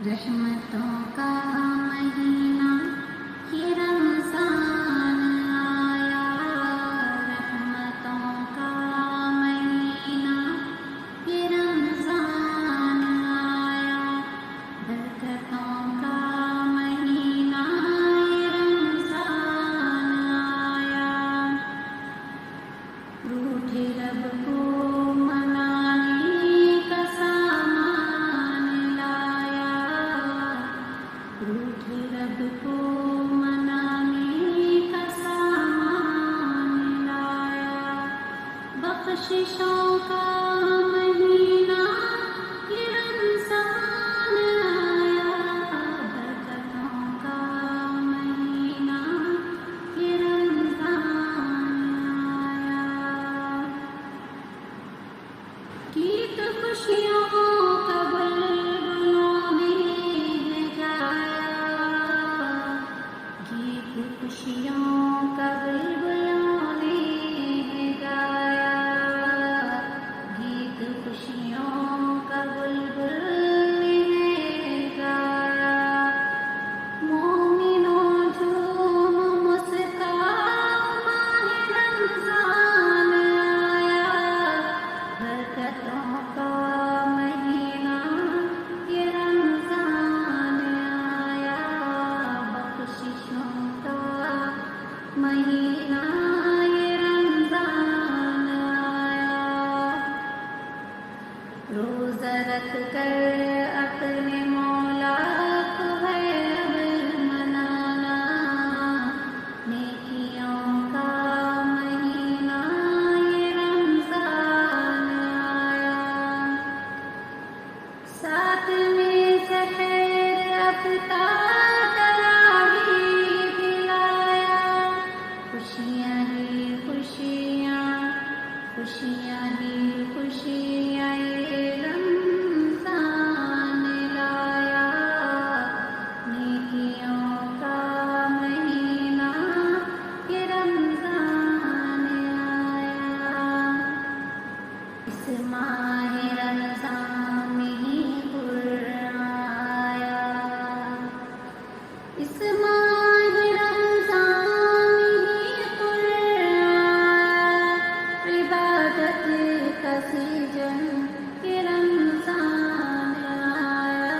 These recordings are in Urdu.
رحمتوں کا مہینہ یہ رمضان آیا، رحمتوں کا مہینہ یہ رمضان آیا، برکتوں کا مہینہ یہ رمضان آیا، روٹھے رب کو منانے کا سامان لایا، روٹھے رب کو منانے کا سامان لایا، بخششوں کا مہینہ یہ رمضان آیا، برکتوں کا مہینہ یہ رمضان آیا، گیت خوشیوں کا بلبلوں نے گایا، گیت خوشیوں کا بلبلوں نے گایا، گیت خوشیوں کا بلبل نے گایا، مومنوں جھوم مسکاؤ ماہ رمضان آیا، برکتوں کا مہینہ یہ رمضان آیا، بخششوں کا مہینہ یہ رمضان آیا، روزہ رکھ کر اپنے مولا کو ہے اب منانا، نیکیوں کا مہینہ یہ رمضان آیا، ساتھ میں سحر افطار تراویح دلایا، خوشیاں ہی خوشیاں، خوشیاں ہی خوشیاں یہ رمضان لایا، نیکیوں کا مہینہ یہ رمضان آیا، اس ماہ رمضان میں ہی قرآن آیا، اس ماہ رمضان میں ہی قرآن آیا، عبادت کا سیزن یہ رمضان آیا،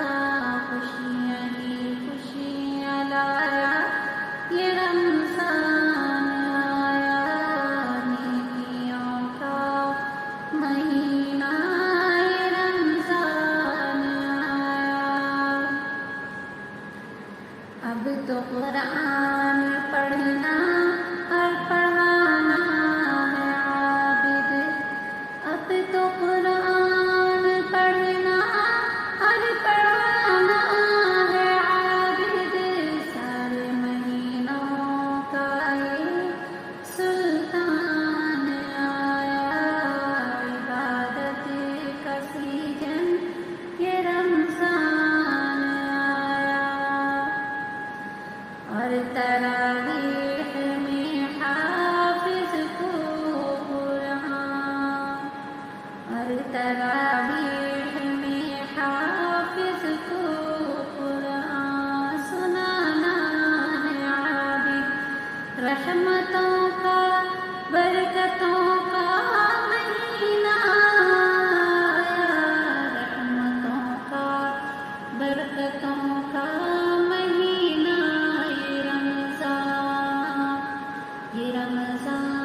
خوشیاں ہی خوشیاں لایا یہ رمضان آیا، نیکیوں کا مہینہ یہ رمضان آیا، اب تو قرآن پڑھنا اور پڑھانا ہے عابد، اب تو قرآن پڑھنا اور پڑھانا ہے عابد، سارے مہینوں کا یہ سلطان آیا، عبادت کا سیزن یہ رمضان آیا، اور تراویح میں حافظ کو قرآن، اور تراویح میں حافظ کو قرآن سنانا ہے عابد، رحمتوں کا برکتوں کا مہینہ آیا، رحمتوں کا برکتوں کا مہینہ یہ رمضان، یہ رمضان